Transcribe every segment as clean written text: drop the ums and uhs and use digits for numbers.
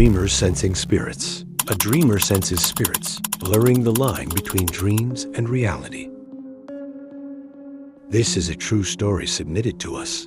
Dreamers sensing spirits. A dreamer senses spirits, blurring the line between dreams and reality. This is a true story submitted to us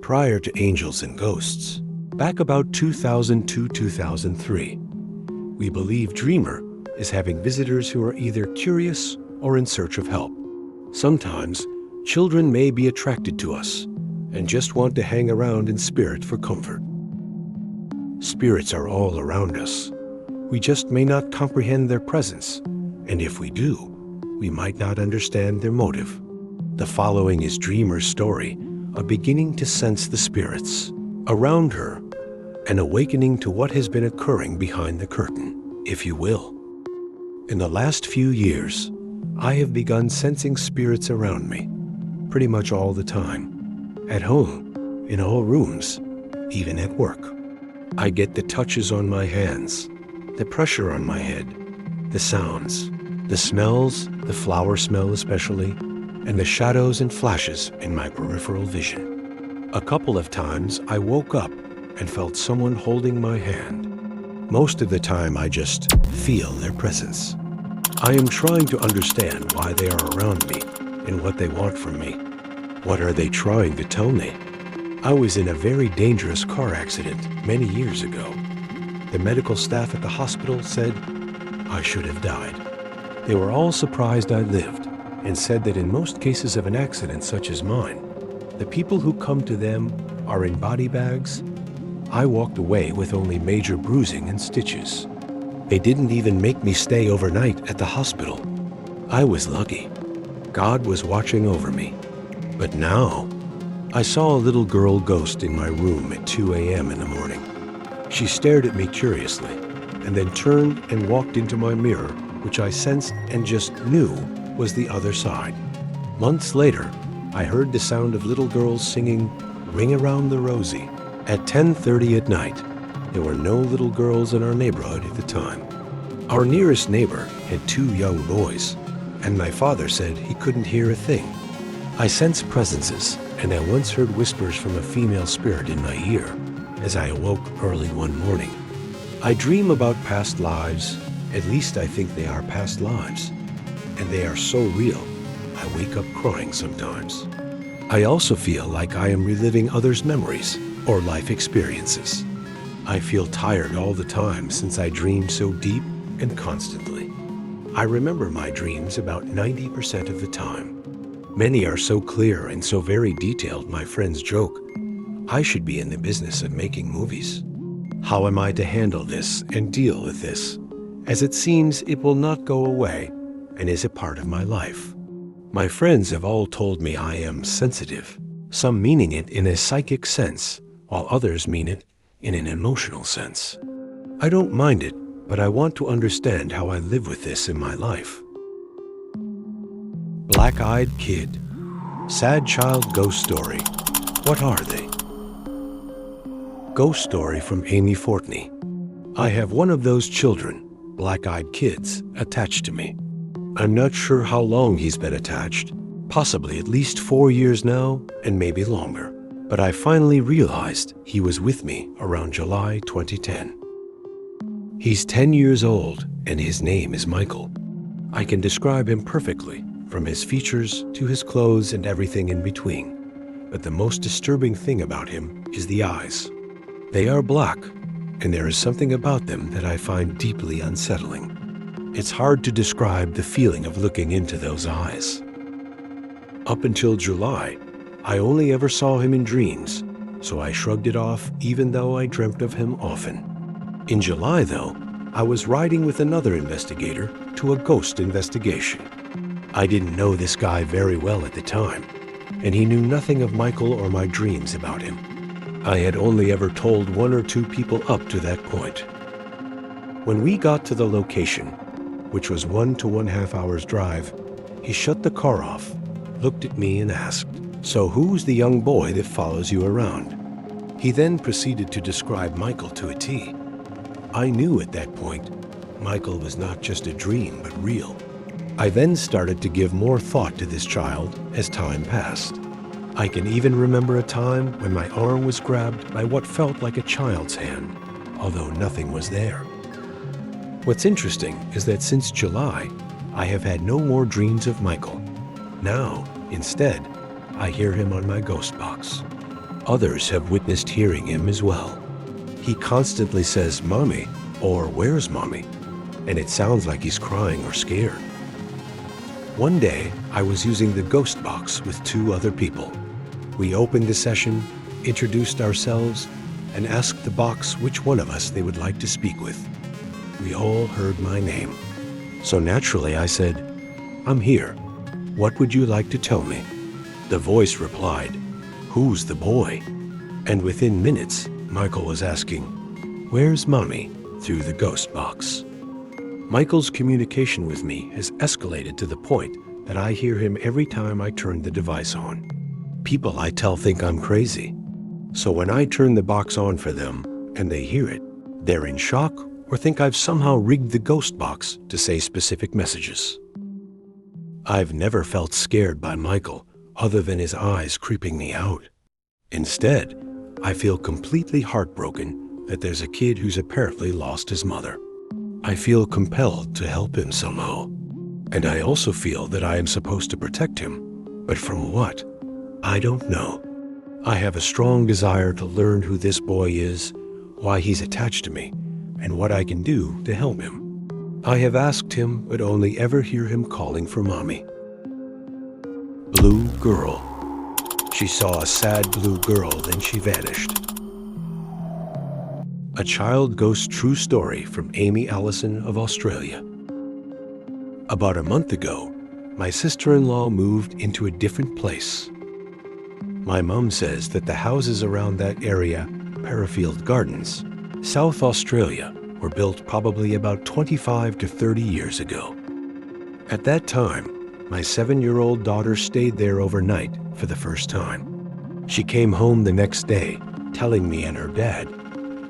prior to angels and ghosts, back about 2002-2003. We believe Dreamer is having visitors who are either curious or in search of help. Sometimes, children may be attracted to us and just want to hang around in spirit for comfort. Spirits are all around us. We just may not comprehend their presence, and if we do, we might not understand their motive. The following is Dreamer's story of beginning to sense the spirits around her, an awakening to what has been occurring behind the curtain, if you will. In the last few years, I have begun sensing spirits around me, pretty much all the time. At home, in all rooms, even at work. I get the touches on my hands, the pressure on my head, the sounds, the smells, the flower smell especially, and the shadows and flashes in my peripheral vision. A couple of times I woke up and felt someone holding my hand. Most of the time I just feel their presence. I am trying to understand why they are around me and what they want from me. What are they trying to tell me? I was in a very dangerous car accident many years ago. The medical staff at the hospital said I should have died. They were all surprised I lived and said that in most cases of an accident such as mine, the people who come to them are in body bags. I walked away with only major bruising and stitches. They didn't even make me stay overnight at the hospital. I was lucky. God was watching over me. But now, I saw a little girl ghost in my room at 2 a.m. in the morning. She stared at me curiously and then turned and walked into my mirror, which I sensed and just knew was the other side. Months later, I heard the sound of little girls singing Ring Around the Rosie at 10:30 at night. There were no little girls in our neighborhood at the time. Our nearest neighbor had 2 young boys, and my father said he couldn't hear a thing. I sensed presences, and I once heard whispers from a female spirit in my ear as I awoke early one morning. I dream about past lives, at least I think they are past lives, and they are so real, I wake up crying sometimes. I also feel like I am reliving others' memories or life experiences. I feel tired all the time since I dream so deep and constantly. I remember my dreams about 90% of the time. Many are so clear and so very detailed, my friends joke. I should be in the business of making movies. How am I to handle this and deal with this, as it seems it will not go away and is a part of my life? My friends have all told me I am sensitive, some meaning it in a psychic sense, while others mean it in an emotional sense. I don't mind it, but I want to understand how I live with this in my life. Black-eyed kid. Sad child ghost story. What are they? Ghost story from Amy Fortney. I have one of those children, black-eyed kids, attached to me. I'm not sure how long he's been attached, possibly at least 4 years now and maybe longer. But I finally realized he was with me around July 2010. He's 10 years old and his name is Michael. I can describe him perfectly, from his features to his clothes and everything in between. But the most disturbing thing about him is the eyes. They are black, and there is something about them that I find deeply unsettling. It's hard to describe the feeling of looking into those eyes. Up until July, I only ever saw him in dreams, so I shrugged it off even though I dreamt of him often. In July, though, I was riding with another investigator to a ghost investigation. I didn't know this guy very well at the time, and he knew nothing of Michael or my dreams about him. I had only ever told 1 or 2 people up to that point. When we got to the location, which was 1 to 1.5 hours drive, he shut the car off, looked at me and asked, "So who's the young boy that follows you around?" He then proceeded to describe Michael to a T. I knew at that point, Michael was not just a dream, but real. I then started to give more thought to this child as time passed. I can even remember a time when my arm was grabbed by what felt like a child's hand, although nothing was there. What's interesting is that since July, I have had no more dreams of Michael. Now, instead, I hear him on my ghost box. Others have witnessed hearing him as well. He constantly says, "Mommy," or "Where's Mommy?" and it sounds like he's crying or scared. One day, I was using the ghost box with 2 other people. We opened the session, introduced ourselves, and asked the box which one of us they would like to speak with. We all heard my name. So naturally I said, "I'm here. What would you like to tell me?" The voice replied, "Who's the boy?" And within minutes, Michael was asking, "Where's Mommy?" through the ghost box. Michael's communication with me has escalated to the point that I hear him every time I turn the device on. People I tell think I'm crazy. So when I turn the box on for them and they hear it, they're in shock or think I've somehow rigged the ghost box to say specific messages. I've never felt scared by Michael other than his eyes creeping me out. Instead, I feel completely heartbroken that there's a kid who's apparently lost his mother. I feel compelled to help him somehow. And I also feel that I am supposed to protect him. But from what? I don't know. I have a strong desire to learn who this boy is, why he's attached to me, and what I can do to help him. I have asked him, but only ever hear him calling for Mommy. Blue girl. She saw a sad blue girl, then she vanished. A child ghost true story from Amy Allison of Australia. About a month ago, my sister-in-law moved into a different place. My mum says that the houses around that area, Parafield Gardens, South Australia, were built probably about 25 to 30 years ago. At that time, my 7-year-old daughter stayed there overnight for the first time. She came home the next day, telling me and her dad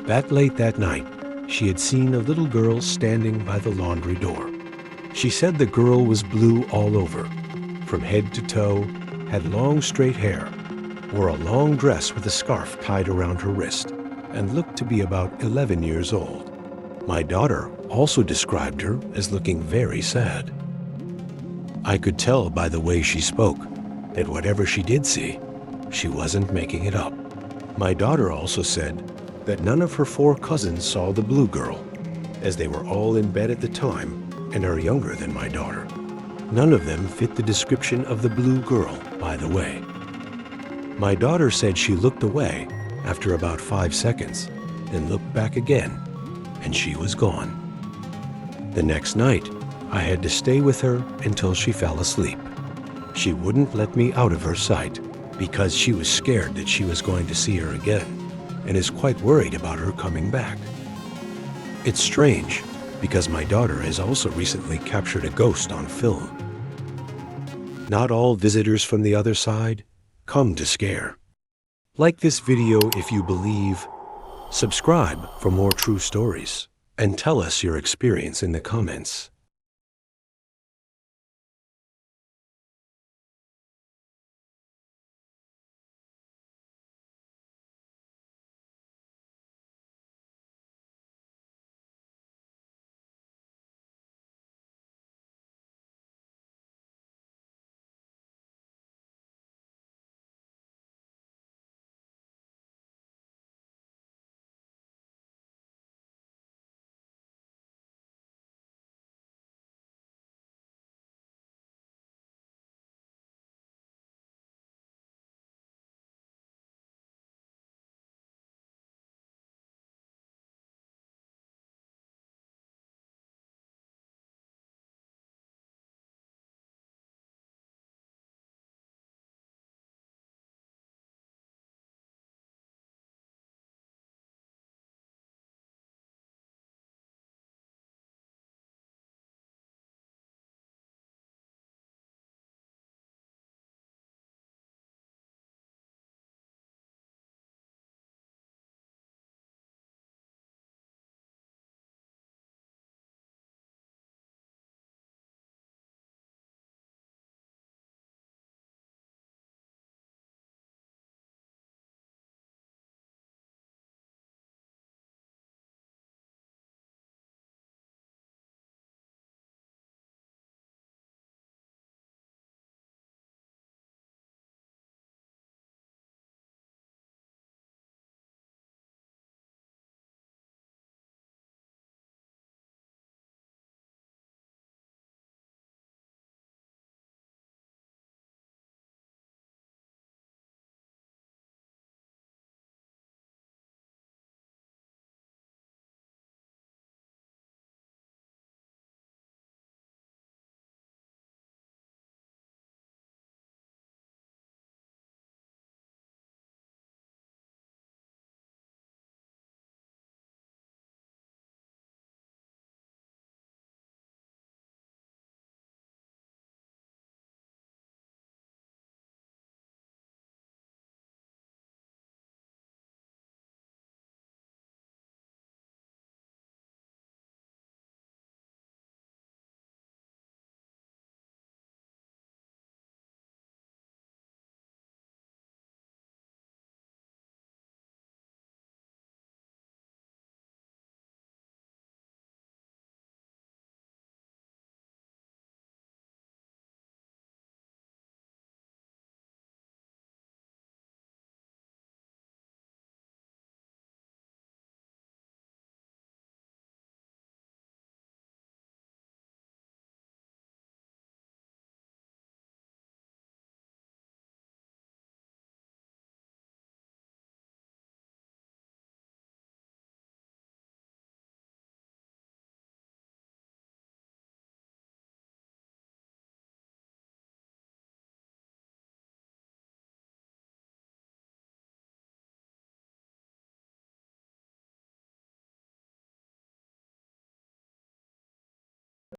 that late that night, she had seen a little girl standing by the laundry door. She said the girl was blue all over, from head to toe, had long straight hair, wore a long dress with a scarf tied around her wrist, and looked to be about 11 years old. My daughter also described her as looking very sad. I could tell by the way she spoke that whatever she did see, she wasn't making it up. My daughter also said that none of her 4 cousins saw the blue girl, as they were all in bed at the time and are younger than my daughter. None of them fit the description of the blue girl, by the way. My daughter said she looked away after about 5 seconds, then looked back again, and she was gone. The next night, I had to stay with her until she fell asleep. She wouldn't let me out of her sight because she was scared that she was going to see her again, and is quite worried about her coming back. It's strange, because my daughter has also recently captured a ghost on film. Not all visitors from the other side come to scare. Like this video if you believe, subscribe for more true stories, and tell us your experience in the comments.